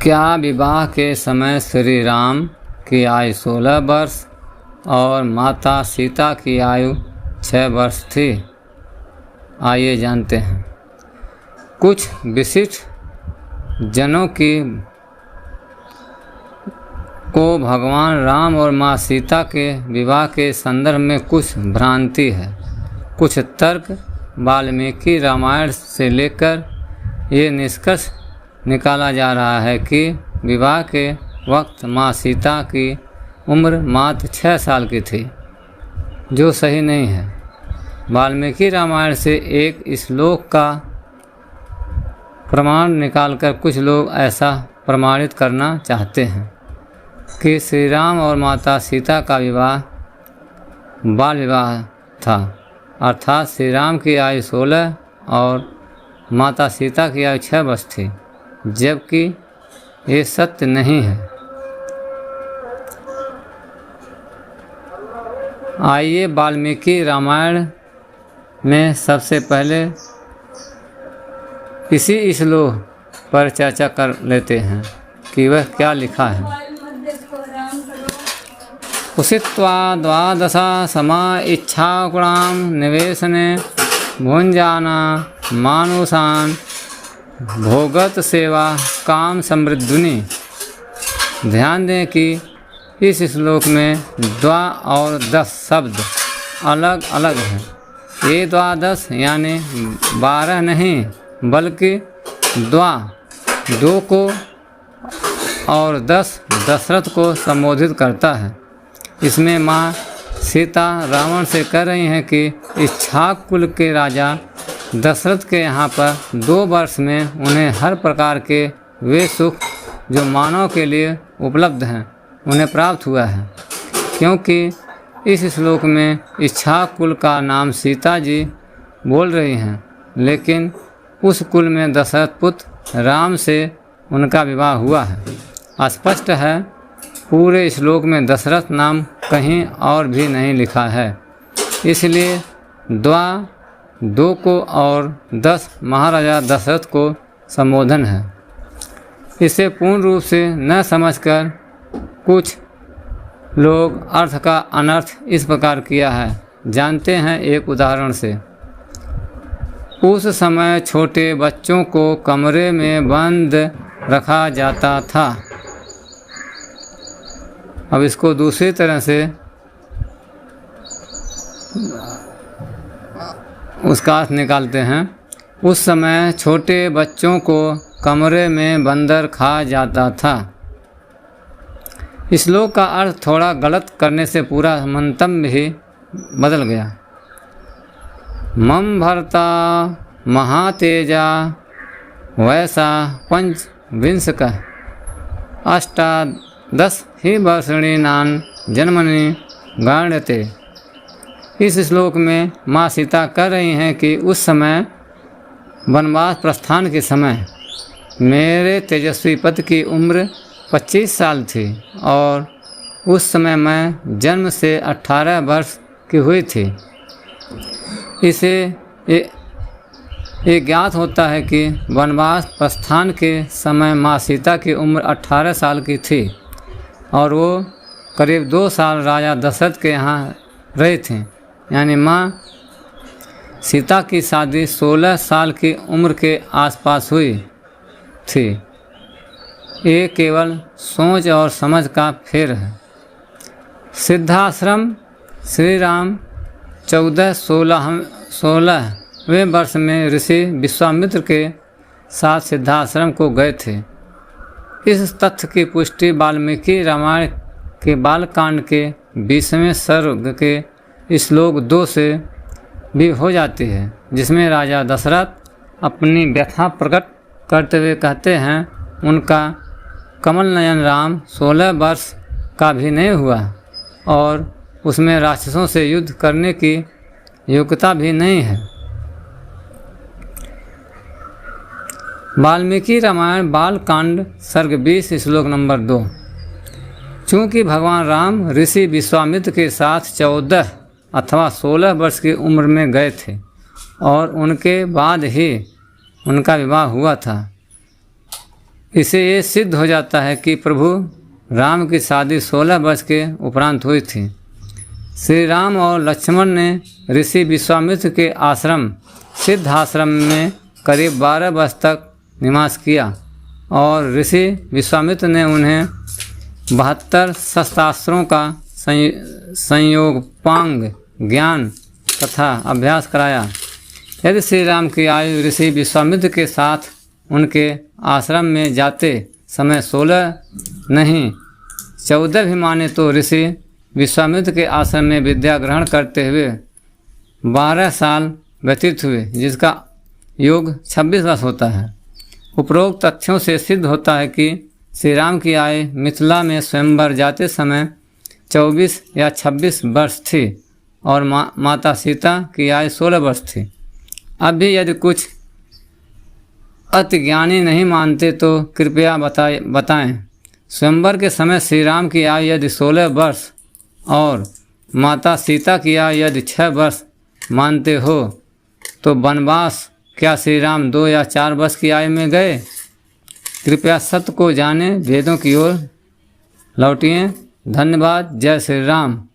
क्या विवाह के समय श्री राम की आयु 16 वर्ष और माता सीता की आयु 6 वर्ष थी? आइए जानते हैं। कुछ विशिष्ट जनों को भगवान राम और माँ सीता के विवाह के संदर्भ में कुछ भ्रांति है। कुछ तर्क वाल्मीकि रामायण से लेकर ये निष्कर्ष निकाला जा रहा है कि विवाह के वक्त माँ सीता की उम्र मात्र 6 साल की थी, जो सही नहीं है। वाल्मीकि रामायण से एक श्लोक का प्रमाण निकालकर कुछ लोग ऐसा प्रमाणित करना चाहते हैं कि श्री राम और माता सीता का विवाह बाल विवाह था, अर्थात श्री राम की आयु 16 और माता सीता की आयु 6 वर्ष थी, जबकि ये सत्य नहीं है। आइए वाल्मीकि रामायण में सबसे पहले इसी श्लोक पर चर्चा कर लेते हैं कि वह क्या लिखा है। उषित्वा द्वादशा समा इच्छा गुणाम निवेशने भुंजाना मानुषान भोगत सेवा काम समृद्धुनि। ध्यान दें कि इस श्लोक में द्वा और 10 शब्द अलग अलग हैं। ये द्वादश यानी 12 नहीं, बल्कि द्वा 2 को और 10 दशरथ को संबोधित करता है। इसमें माँ सीता रावण से कह रही हैं कि इक्ष्वाकु कुल के राजा दशरथ के यहाँ पर 2 वर्ष में उन्हें हर प्रकार के वे सुख जो मानव के लिए उपलब्ध हैं उन्हें प्राप्त हुआ है, क्योंकि इस श्लोक में इक्ष्वाकु कुल का नाम सीता जी बोल रही हैं, लेकिन उस कुल में दशरथ पुत्र राम से उनका विवाह हुआ है। स्पष्ट है पूरे श्लोक में दशरथ नाम कहीं और भी नहीं लिखा है, इसलिए द्वा 2 को और 10 महाराजा दशरथ को संबोधन है। इसे पूर्ण रूप से न समझकर कुछ लोग अर्थ का अनर्थ इस प्रकार किया है। जानते हैं एक उदाहरण से। उस समय छोटे बच्चों को कमरे में बंद रखा जाता था। अब इसको दूसरी तरह से उसका अर्थ निकालते हैं। उस समय छोटे बच्चों को कमरे में बंदर खा जाता था। इस श्लोक का अर्थ थोड़ा गलत करने से पूरा मंतव्य ही बदल गया। मम भर्ता महातेजा वैसा 25 अष्टादश ही वर्षणी नान जन्मनि गण्यते। इस श्लोक में माँ सीता कह रही हैं कि उस समय वनवास प्रस्थान के समय मेरे तेजस्वी पति की उम्र 25 साल थी और उस समय मैं जन्म से 18 वर्ष की हुई थी। इसे ये ज्ञात होता है कि वनवास प्रस्थान के समय माँ सीता की उम्र 18 साल की थी और वो करीब 2 साल राजा दशरथ के यहाँ रही थी। यानी माँ सीता की शादी 16 साल की उम्र के आसपास हुई थी। ये केवल सोच और समझ का फेर है। सिद्धाश्रम श्री राम 16वें वर्ष में ऋषि विश्वामित्र के साथ सिद्धाश्रम को गए थे। इस तथ्य की पुष्टि वाल्मीकि रामायण के बालकांड के 20वें सर्ग के श्लोक 2 से भी हो जाती है, जिसमें राजा दशरथ अपनी व्यथा प्रकट करते हुए कहते हैं उनका कमल नयन राम 16 वर्ष का भी नहीं हुआ और उसमें राक्षसों से युद्ध करने की योग्यता भी नहीं है। वाल्मीकि रामायण बालकांड सर्ग 20 श्लोक नंबर 2। चूँकि भगवान राम ऋषि विश्वामित्र के साथ 14 अथवा 16 वर्ष की उम्र में गए थे और उनके बाद ही उनका विवाह हुआ था, इसे ये सिद्ध हो जाता है कि प्रभु राम की शादी 16 वर्ष के उपरांत हुई थी। श्री राम और लक्ष्मण ने ऋषि विश्वामित्र के आश्रम सिद्धाश्रम में करीब 12 वर्ष तक निवास किया और ऋषि विश्वामित्र ने उन्हें 72 शस्त्रास्त्रों का संयोगपांग ज्ञान तथा अभ्यास कराया। यदि श्री राम की आयु ऋषि विश्वामित्र के साथ उनके आश्रम में जाते समय 16 नहीं 14 भी माने तो ऋषि विश्वामित्र के आश्रम में विद्या ग्रहण करते हुए 12 साल व्यतीत हुए, जिसका योग 26 वर्ष होता है। उपरोक्त तथ्यों से सिद्ध होता है कि श्री राम की आयु मिथिला में स्वयंवर जाते समय 24 या 26 वर्ष थी और माता सीता की आयु 16 वर्ष थी। अब भी यदि कुछ अतिज्ञानी नहीं मानते तो कृपया बताएं। स्वयंवर के समय श्री राम की आयु यदि 16 वर्ष और माता सीता की आयु यदि 6 वर्ष मानते हो तो वनवास क्या श्री राम 2 या 4 वर्ष की आयु में गए? कृपया सत्य को जाने, वेदों की ओर लौटिए। धन्यवाद। जय श्री राम।